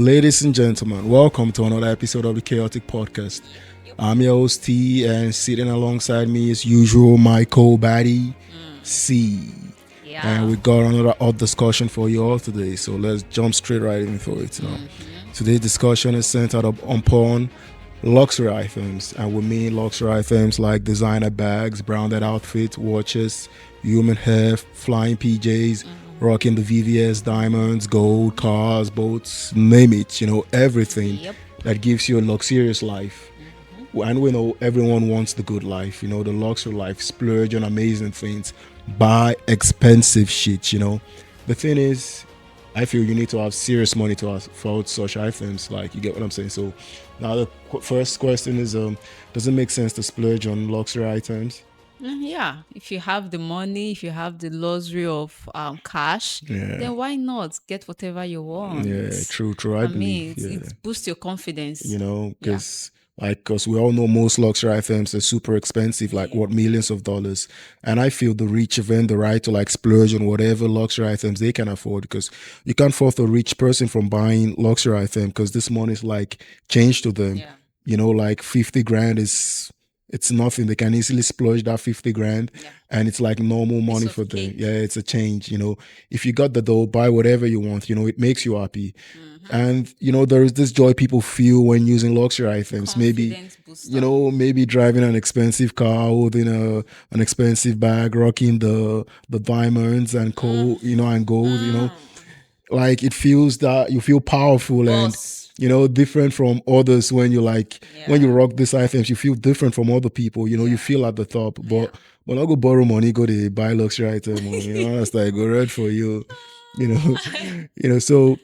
Ladies and gentlemen, welcome to another episode of the Chaotic Podcast. I'm your host T, and sitting alongside me as usual, Michael Batty C. And we got another hot discussion for you all today, so let's jump straight right into it now. Today's discussion is centered upon luxury items, and we mean luxury items like designer bags, branded outfits, watches, human hair, flying PJs, rocking the VVS, diamonds, gold, cars, boats, name it, everything that gives you a luxurious life. And we know everyone wants the good life, the luxury life, splurge on amazing things, buy expensive shit, The thing is, I feel you need to have serious money to afford such items, like, you get what I'm saying? So now the first question is, does it make sense to splurge on luxury items? Yeah, if you have the money, if you have the luxury of cash, Yeah. then why not get whatever you Yeah, want? true. I I believe, mean, yeah. it boosts your confidence. Yeah. Because we all know most luxury items are super expensive, like what, millions of dollars. And I feel the rich have earned the right to like splurge on whatever luxury items they can afford, because you can't fault a rich person from buying luxury item because this money is like change to them. Yeah. Like 50 grand is, it's nothing. They can easily splurge that 50 grand, Yeah. and it's like normal money of for them. cake. Yeah, it's a change. If you got the dough, buy whatever you want. It makes you happy. And there is this joy people feel when using luxury items. Maybe Confidence booster. maybe driving an expensive car, holding an expensive bag, rocking the diamonds and gold, and gold. Like it feels that you feel powerful and Boss. different from others. When you when you rock these items, you feel different from other people. You feel at the top. But when I go borrow money, go to buy luxury item, that's like go red for you. you know so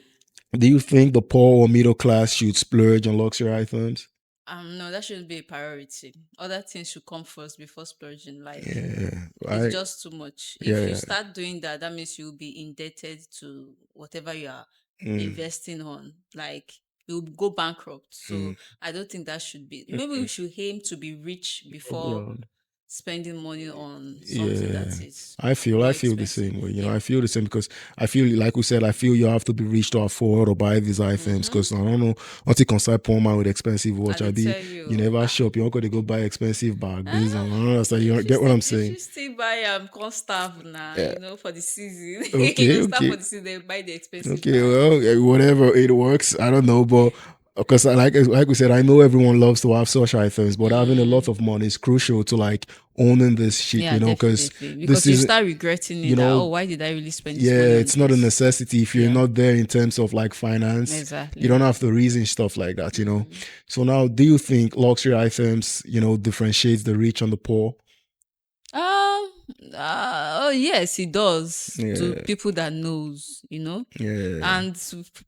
do you think the poor or middle class should splurge on luxury items? No, that shouldn't be a priority. Other things should come first before splurging. Like, Yeah, it's I just too much. If you yeah. start doing that, that means you'll be indebted to whatever you are Mm, investing on. Like, you'll go bankrupt. So mm, I don't think that should be. Maybe we should aim to be rich before yeah. spending money on something Yeah, that is I more feel the expensive. same way. Yeah. I feel the same because I feel like we said, I feel you have to be rich to afford or buy these items. Because I don't know, until you can start poor man with expensive I watch, I did be tell you you. never shop. You're not gonna go buy expensive bag. This Ah, and I don't understand. You if you get what still I'm if saying? you still buy corn starve now, Yeah. for the season, Okay. start for Okay. the season, buy the expensive Okay, bag. well, whatever it works. I don't know, but because like we said, I know everyone loves to have such items, but having a lot of money is crucial to like owning this shit. Yeah, Because definitely. this Because you is start regretting you it that, know oh, why did I really spend this yeah, money on it's not a this? necessity if you're Yeah, not there in terms of like finance. You don't exactly. have to reason stuff like that. So now, do you think luxury items, differentiates the rich and the poor? Um, oh yes, it does to Yeah, people that knows. yeah, And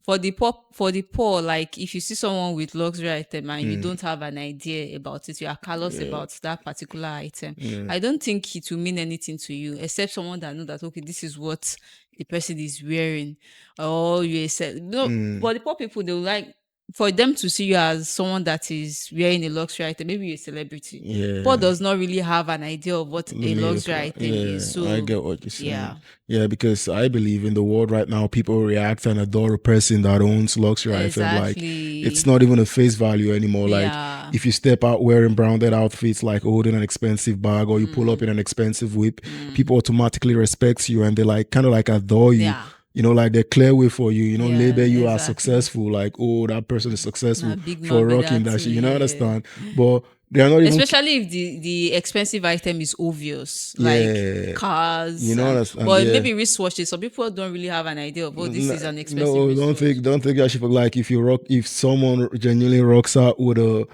for the poor, like if you see someone with luxury item and you mm, don't have an idea about it, you are callous yeah, about that particular item. yeah, I don't think it will mean anything to you, except someone that know that okay, this is what the person is wearing, or you accept. No, mm, but the poor people they will like for them to see you as someone that is wearing a luxury item, maybe you're a celebrity. Paul yeah. does not really have an idea of what The a middle luxury class. item is. Yeah, I So get what you're saying. yeah, Yeah, because I believe in the world right now, people react and adore a person that owns luxury item. Like, it's exactly. not even a face value anymore. Like, Yeah. if you step out wearing branded outfits, like holding an expensive bag, or you pull up in Mm, an expensive whip, mm. people automatically respect you and they like kind of like adore you. Yeah. Like they clear way for you. Yeah, Label you as exactly. successful. Like, oh, that person is Now, successful big man for be rocking that. that shit. Yeah. Understand? But they are not even. Especially if the expensive item is obvious, like Yeah, cars and understand? but Yeah. maybe wristwatches. Some people don't really have an idea of oh, this is an expensive No, wristwatch. don't think that should like if someone genuinely rocks out with a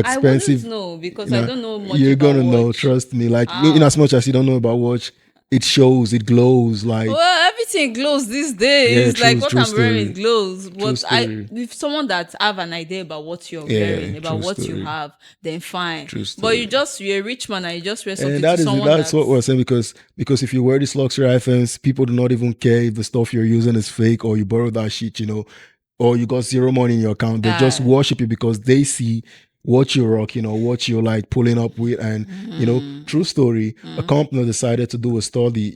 I wouldn't expensive, know because I don't know much you're about gonna know. watch. Trust me. Like in as How? much as you don't know about watch, it shows, it glows. Like Well, everything glows these yeah, days. Like what true I'm wearing story, glows. true But story. if someone that have an idea about what you're Yeah, wearing, about true what you story, have, then fine. true But story. you're a rich man and you just wear And something to someone that's what we're that's saying, because if you wear these luxury items, people do not even care if the stuff you're using is fake or you borrow that shit, or you got zero money in your account. They just uh worship you because they see what you're rocking or what you're like pulling up with. And, true story, a company decided to do a study,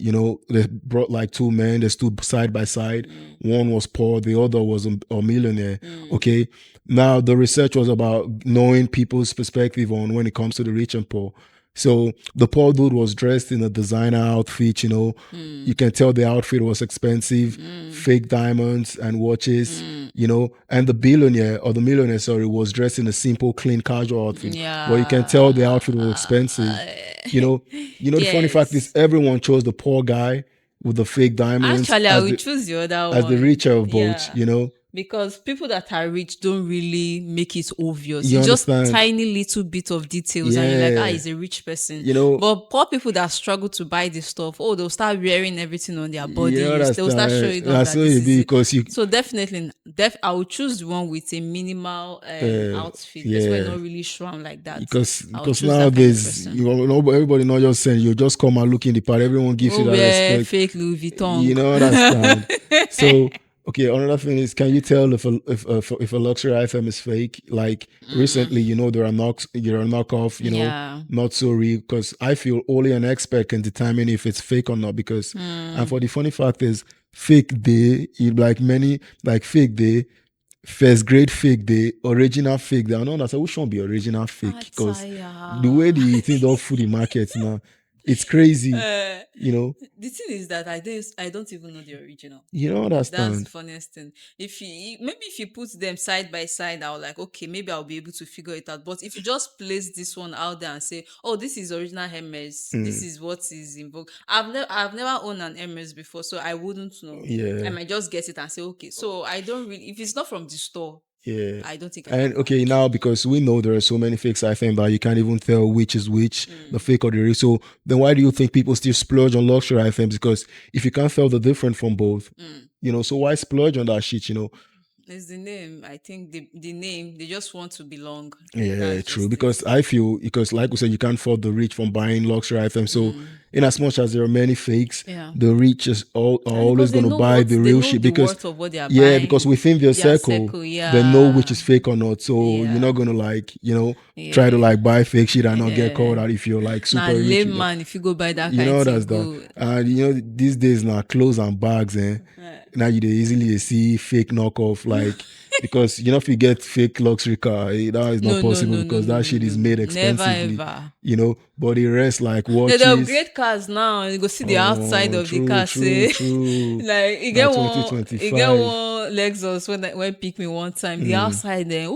they brought like two men, they stood side by side. One was poor, the other was a millionaire. Okay. Now the research was about knowing people's perspective on when it comes to the rich and poor. So the poor dude was dressed in a designer outfit, You can tell the outfit was expensive, fake diamonds and watches, and the billionaire or the millionaire, sorry, was dressed in a simple, clean, casual outfit. Yeah. But you can tell the outfit was expensive. The funny fact is everyone chose the poor guy with the fake diamonds. Actually, I would choose the other one. As the richer of both, Because people that are rich don't really make it obvious. You It's just understand? tiny little bit of details and you're like, he's a rich person. But poor people that struggle to buy this stuff, they'll start wearing everything on their bodies. They'll start showing off that this is it. So definitely, I would choose the one with a minimal outfit. That's why not really sure I'm like that. Because nowadays, everybody not just saying, you just come and look in the part. Everyone gives you that respect. Fake Louis Vuitton. You know understand? So, okay, another thing is, can you tell if a luxury item is fake? Like recently, there are knockoff, not so real. Because I feel only an expert can determine if it's fake or not. Because and for the funny fact is, fake day, fake day, first grade fake day, original fake day. I don't understand which one be original fake, because the way the thing don't food the market now, it's crazy. The thing is that I don't even know the original. You don't understand. That's the funniest thing. If you put them side by side, I'll like, okay, maybe I'll be able to figure it out. But if you just place this one out there and say, oh, this is original Hermes, this is what is in vogue. I've never owned an Hermes before, so I wouldn't know. Yeah. I might just guess it and say, okay. So I don't really, if it's not from the store, yeah, I don't think. And okay, now because we know there are so many fakes, I think that you can't even tell which is which, the fake or the real. So then, why do you think people still splurge on luxury items? Because if you can't tell the difference from both, so why splurge on that shit? It's the name. I think the name, they just want to belong. Yeah, true. Because I feel, like we said, you can't fault the rich from buying luxury items. So in as much as there are many fakes, the rich are always going to buy the real shit. Because because within their circle, they know which is fake or not. So you're not going to try to buy fake shit and not get caught out if you're super rich. Lame man, if you go buy that kind of thing, that. And these days now, clothes and bags, now you easily see fake knockoff, because if you get fake luxury car, that is not possible, because that shit is made expensively. Never ever. But the rest, watches. They upgrade cars now. You go see the outside of the car. True. You get one Lexus when pick me one time. The outside then,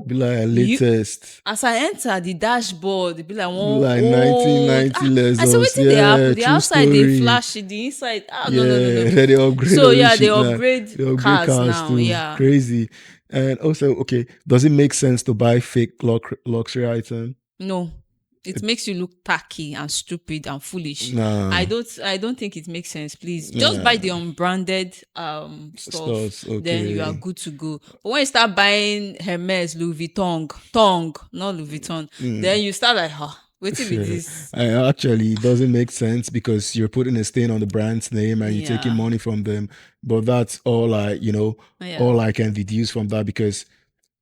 be like latest. As I enter the dashboard, it be like one 1990 Lexus. I said, wait till they happen. The outside they flash it, the inside. No. They upgrade. So they upgrade cars now. Too. Yeah, crazy. And also, okay, does it make sense to buy fake luxury item? No. It makes you look tacky and stupid and foolish. Nah. I don't think it makes sense. Please just buy the unbranded stuff. Okay. Then you are good to go. But when you start buying Hermes, Louis Vuitton, not Louis Vuitton, then you start like, wait till this. Actually, it doesn't make sense, because you're putting a stain on the brand's name and you're taking money from them. But that's all all I can deduce from that, because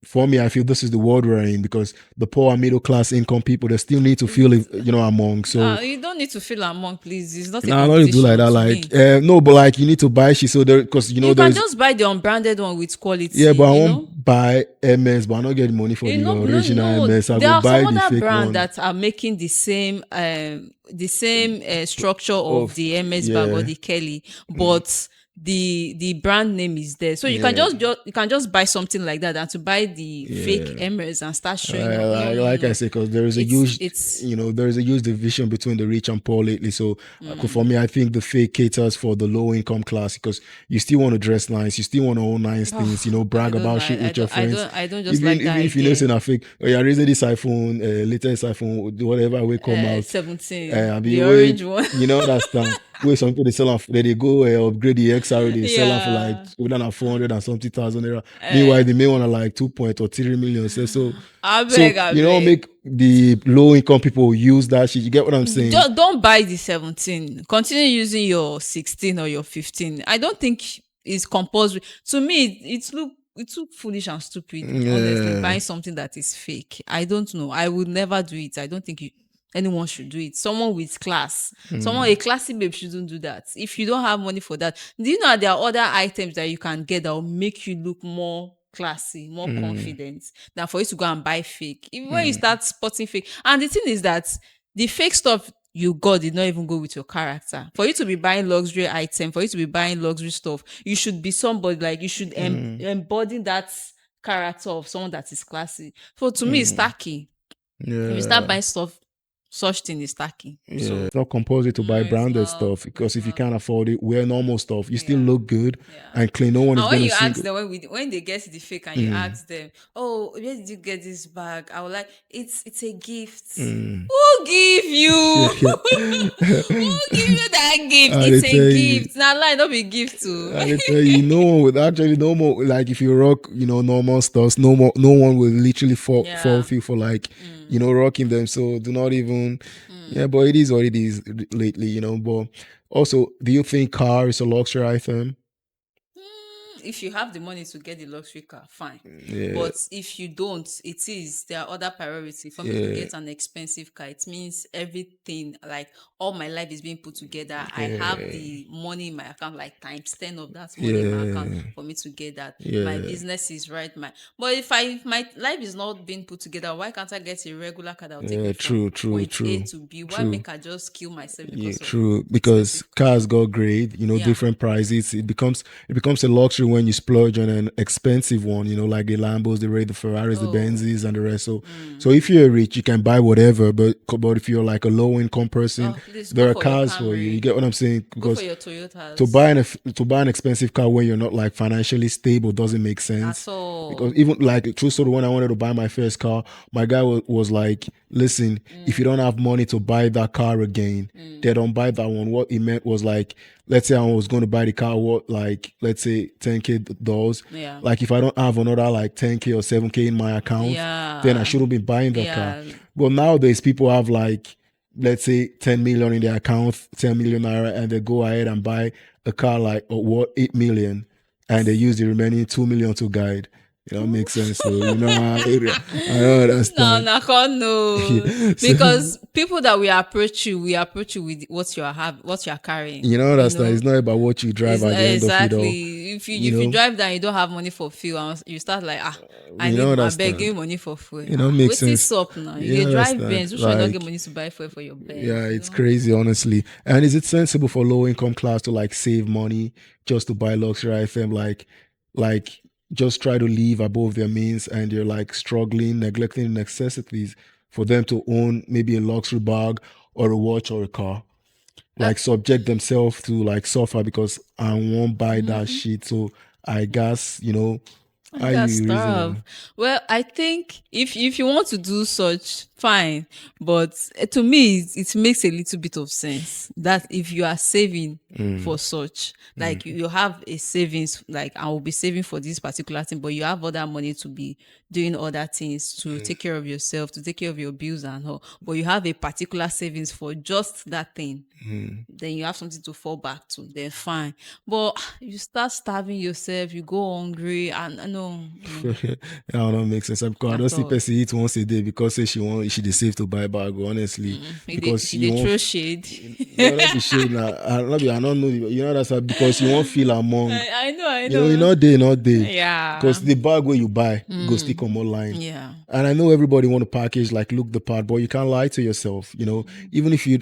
for me, I feel this is the world we're in, because the poor and middle class income people, they still need to feel among. So you don't need to feel among, please. It's not. I don't do like that. No, but you need to buy shit, so there, because you can just buy the unbranded one with quality. Yeah, but I won't buy MS, but I don't get money for the original MS. I will buy the fake one. There are some other brands that are making the same structure of the MS bag or the Kelly, but the brand name is there, so you can just buy something like that, and to buy the fake Hermes and start showing up. I say, because there is a huge division between the rich and poor lately. So for me, I think the fake caters for the low income class, because you still want to dress nice, you still want to own nice things, brag about shit with your friends. I don't just even, like that. Even if you know it's a fake, you're raising this iPhone, latest iPhone, whatever will come out, 17, the orange one. That stuff. Where some people they sell off, they go upgrade the XR, they sell off for within 400 and something thousand naira. Meanwhile, they may want to 2.3 million. So make the low income people use that shit. You get what I'm saying? Don't buy the 17. Continue using your 16 or your 15. I don't think it's compulsory. To me, it's look too foolish and stupid, honestly, buying something that is fake. I don't know. I would never do it. I don't think anyone should do it. Someone with class, a classy babe shouldn't do that. If you don't have money for that, do you know that there are other items that you can get that will make you look more classy, more confident than for you to go and buy fake? Even when you start spotting fake, and the thing is that the fake stuff you got did not even go with your character. For you to be buying luxury items, for you to be buying luxury stuff, you should be somebody, like you should embody that character of someone that is classy. So to me, it's tacky. If you start buying stuff, such thing is tacky. So it's not compulsory to buy branded stuff, because if you can't afford it, wear normal stuff. You still look good and clean. No one is going to see. When you ask them, when they get the fake and you ask them, "Oh, where did you get this bag?" I was like, "It's a gift." Who give you? Who give you that gift? It's a gift. Now lie, not be gift too. I tell you, no one would actually no more, like if you rock, normal stuff, no one will literally fall for you for like rocking them. So do not even but it is what it is lately, but also, do you think car is a luxury item? If you have the money to get the luxury car, fine. But if you don't, there are other priorities. For me to get an expensive car, it means everything, like all my life is being put together. I have the money in my account, like times 10 of that money in my account for me to get that. My business is right. But if my life is not being put together, why can't I get a regular car that will take me from point A to B? Why make I just kill myself? Because cars go great, different prices. It becomes a luxury when you splurge on an expensive one, like the Lambos, the Ferraris, the Benzes, and the rest. So if you're rich, you can buy whatever. But if you're like a low income person, there are cars for you. You get what I'm saying? Because go for your Toyotas. to buy an expensive car when you're not like financially stable doesn't make sense. At all. Because even like true story, when I wanted to buy my first car, my guy was like, "Listen, if you don't have money to buy that car again, they don't buy that one." What he meant was like, let's say I was going to buy the car, let's say $10K. Yeah. Like if I don't have another like 10K or 7K in my account, then I shouldn't be buying the car. But nowadays people have like, let's say 10 million in their account, 10 million naira, and they go ahead and buy a car like 8 million, and they use the remaining 2 million to guide. Makes sense. So, I don't understand. No. Because people that we approach you with what you're carrying. Understand. It's not about what you drive at the end of it all. If you drive down, you don't have money for fuel, and you start like, I beg you money for fuel. Makes sense. Up now. You drive Benz, you should not get money to buy fuel for your Benz. Yeah, it's crazy, honestly. And is it sensible for low income class to like save money just to buy luxury item, like just try to live above their means, and you're like struggling, neglecting necessities for them to own maybe a luxury bag or a watch or a car? Like subject themselves to like suffer because I won't buy that shit. So I guess, well, I think if you want to do such, fine, but to me it makes a little bit of sense that if you are saving for such, like you have a savings, like I will be saving for this particular thing, but you have other money to be doing other things to take care of yourself, to take care of your bills and all, but you have a particular savings for just that thing, then you have something to fall back to, then fine. But you start starving yourself, you go hungry, and no. That don't make sense. Because I don't see person eat once a day because say she dey save to buy bag, honestly. Because she dey throw shade. Not be shade now. I don't know. That's why, because you won't feel among. I know. Not day. Yeah. Because the bag where you buy go stick on more line. Yeah. And I know everybody want to package like look the part, but you can't lie to yourself. Even if you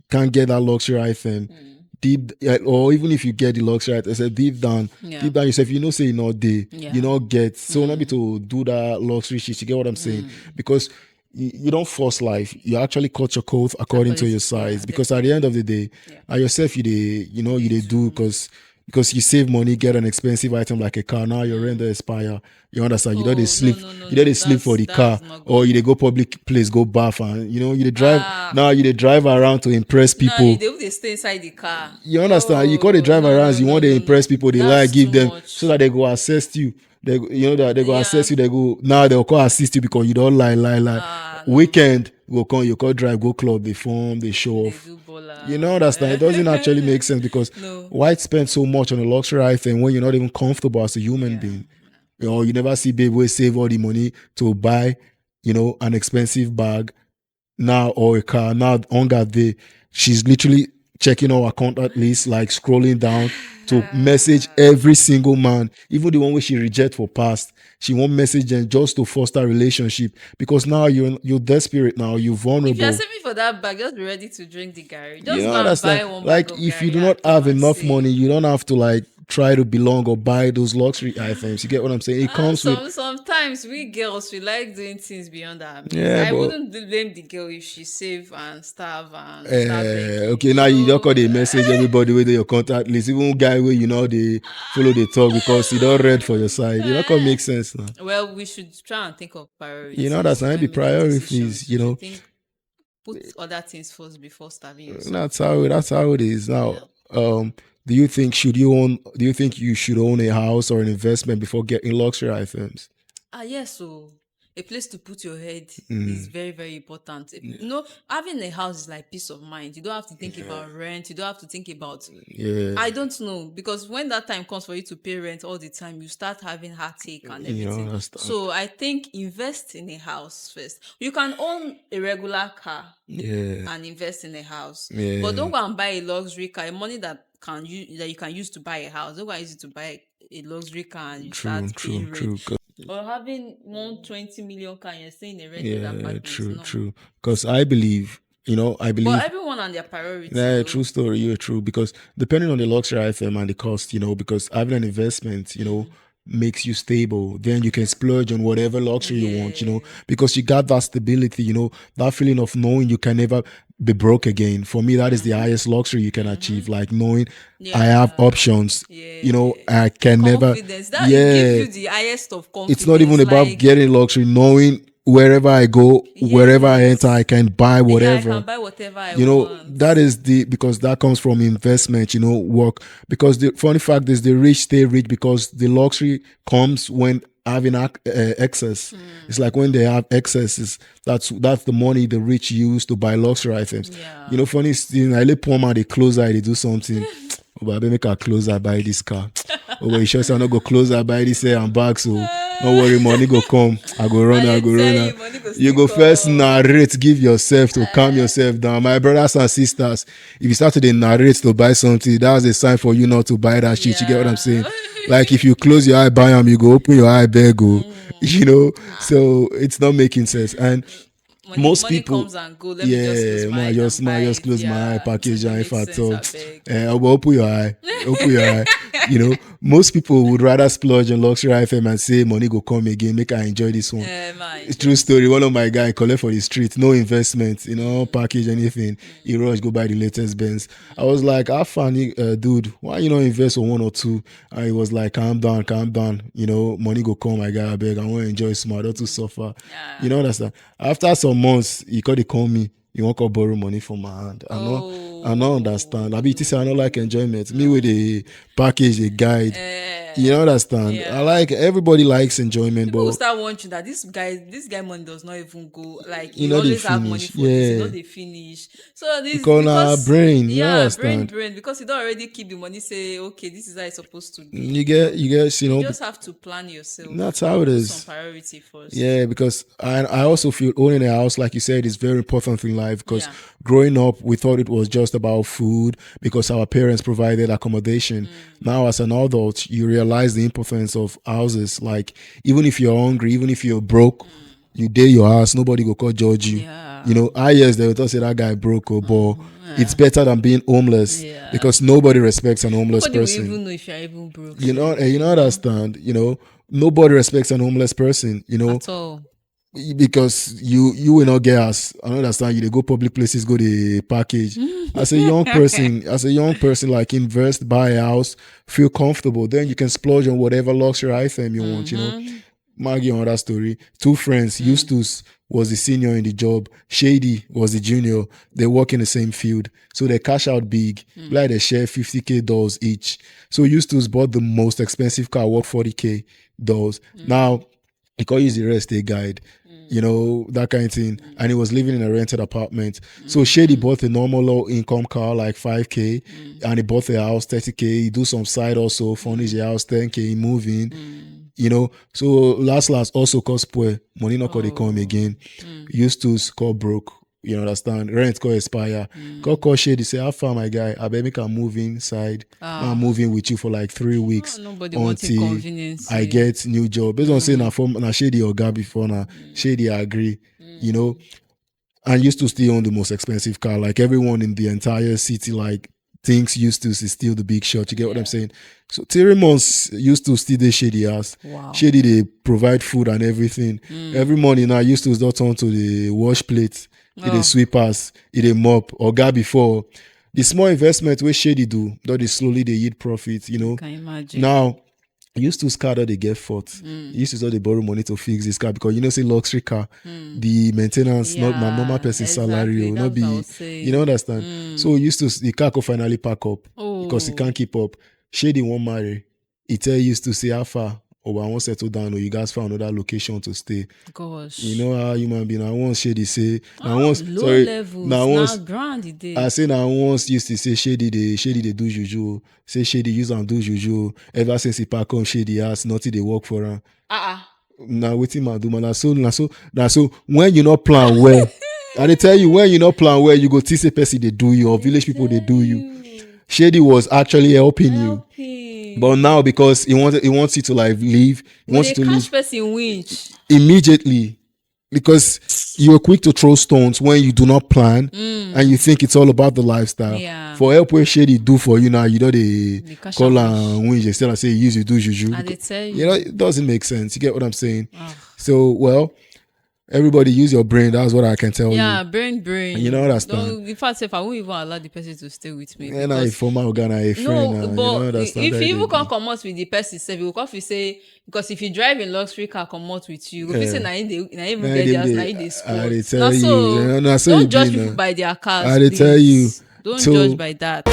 can't get that luxury item. Or even if you get the luxury item, I said deep down yourself, say you not there, you not get. So not be to do that luxury shit. You get what I'm saying? Because you don't force life. You actually cut your coat according to your size. Because at the end of the day, yourself you do because you save money, get an expensive item like a car. Now your rent expire. You understand? You don't sleep. You don't sleep for the car, or you go public place, go bath, and you drive. Now you drive around to impress people. No, they stay inside the car. You understand? You got to drive around. You want to impress people. They like give them much. So that they go assist you. They go assist you. They go now. They'll call assist you because you don't lie. Weekend go come. You go drive, go club. They form. They show off. Understand? It doesn't actually make sense because why spend so much on a luxury item when you're not even comfortable as a human being? Or you never see babe where save all the money to buy, an expensive bag now or a car. Now on that day, she's literally checking our contact list, like scrolling down to message every single man, even the one which she reject for past. She won't message them just to foster relationship, because now you're desperate, now you're vulnerable. If you're saving for that bag, just be ready to drink the Gary. Just go and buy one bag of if you do not have enough money, you don't have to like try to belong or buy those luxury items. You get what I'm saying? It comes with. Sometimes we girls, we like doing things beyond our means. Yeah, I wouldn't blame the girl if she save and starve and okay, now you don't call the message everybody with your contact list. Even guy where they follow the talk because you don't read for your side. You don't call make sense now. Well, we should try and think of priorities. That's not the priorities. Put other things first before starving yourself. That's how it is now. Yeah. Do you think you should own a house or an investment before getting luxury items? Yes. So a place to put your head is very, very important. Having a house is like peace of mind. You don't have to think about rent. You don't have to think about. Yeah. I don't know, because when that time comes for you to pay rent all the time, you start having heartache and everything. So I think invest in a house first. You can own a regular car and invest in a house, but don't go and buy a luxury car. Money that you can use to buy a house. Don't go and use it to buy a luxury car and you start paying rent. Or having 120 million car, you're staying in a rented apartment. True. Because I believe. But everyone and their priorities. Yeah, true story. You're true, because depending on the luxury item and the cost, because having an investment, makes you stable. Then you can splurge on whatever luxury you want, because you got that stability, that feeling of knowing you can never be broke again. For me, that is the highest luxury you can achieve, like knowing I have options. I can never. That gives you the highest of confidence. It's not even about getting luxury, knowing wherever I go, wherever I enter, I can buy whatever. I can buy whatever I want. That is because that comes from investment, work. Because the funny fact is, the rich stay rich because the luxury comes when having excess. It's like when they have excesses, that's the money the rich use to buy luxury items. Funny thing, I let poor man, they close eye, they do something. But I make a close eye, buy this car. You sure say I not go close eye, buy this hair and bag, so don't worry, money go come. I go run. You go first narrate, give yourself to calm yourself down. My brothers and sisters, if you start to narrate to buy something, that's a sign for you not to buy that shit. You get what I'm saying? Like if you close your eye, buy them, you go open your eye, beg go. So it's not making sense. And most people comes and go. Let me just close my eye, package, and if I talk, open your eye. Most people would rather splurge on luxury item and say money go come again, make I enjoy this one. It's true story. One of my guys collect for the street, no investment, package anything. He rush go buy the latest Benz. I was like, how funny, dude, why you not invest on one or two? And he was like, calm down, money go come, my guy, I beg, I want to enjoy smart, not to suffer. Understand? After some months, he call me. You won't go borrow money from my hand. I don't understand. I be say I don't like enjoyment. Me with a package, a guide. You understand? I like, everybody likes enjoyment. People but start wondering that this guy money does not even go, like he always have money for this, they finish. So this because brain, brain, because you don't already keep the money, say okay, this is how it's supposed to be. You just have to plan yourself. That's how it is. Some priority first. Yeah, because I also feel owning a house, like you said, is very important in life, because growing up we thought it was just about food because our parents provided accommodation. Now as an adult, you realize the importance of houses. Like even if you're hungry, even if you're broke, you dare your house, nobody go call judge you. They will say that guy broke, but it's better than being homeless, because nobody respects an homeless person. Even know if you're even broke. Understand. Nobody respects an homeless person. At all. Because you will not get us. I understand you. They go public places, go the package. As a young person, like invest, buy a house, feel comfortable. Then you can splurge on whatever luxury item you want. Maggie, on that story, two friends. Eustace was the senior in the job. Shady was the junior. They work in the same field, so they cash out big. Like they share $50,000 each. So Eustace bought the most expensive car, worth $40,000. Now he can't use the rest, they guide. That kind of thing. And he was living in a rented apartment. So Shady bought a normal low income car, like $5,000, and he bought a house, $30,000. He do some side also, furnish the house, $10,000, moving. You know, so last also cost poor. Money not call they come again. Used to call broke. You understand? Rent call expire. Call shady. Say, how far my guy? I bet make a move inside. I'm moving with you for like 3 weeks until I get new job. Based on saying na shady or guy before now. Shady I agree. You know, and used to still own the most expensive car. Like everyone in the entire city, like thinks used to steal the big shot. You get what I'm saying? So Terry Mons used to steal the shady ass. Wow. Shady they provide food and everything. Every morning I used to not turn to the wash plate. They sweepers, they mop, or guy before. The small investment where shady do, that they slowly they yield profit, you know. Can you imagine? Now, used to car that they get fault. Used to start they borrow money to fix this car because you know say luxury car, the maintenance not my normal person's salary or not be you know understand. So used to the car could finally pack up because he can't keep up. Shady won't marry. He tell used to say how far. Or I won't settle down, or you guys found another location to stay. Gosh. You know how human being. I once Shady say, I say now once used to say Shady they do juju. Say Shady use and do juju. Ever since he pack on Shady ass, nothing they work for her. Now waiting man do man. So when you not plan well, and they tell you when you not plan well, you go teach a person they do you or village people they do you. Shady was actually helping you. But now because he wants you to like leave, he wants you to leave person winch immediately because you're quick to throw stones when you do not plan and you think it's all about the lifestyle. Yeah. For help where Shady do for you now, you know they call and winch instead of say use you do juju. And they tell you know it doesn't make sense. You get what I'm saying? So well. Everybody use your brain. That's what I can tell you. Yeah, brain. You know understand. In fact, if I won't even allow the person to stay with me. Yeah, a former organ, a friend. No, but if you even can't come out with the person, you will come to say because if you drive in luxury car, come out with you. If you say na even get theirs, na they score. Now so don't judge people by their cars. I tell you. Don't judge by that.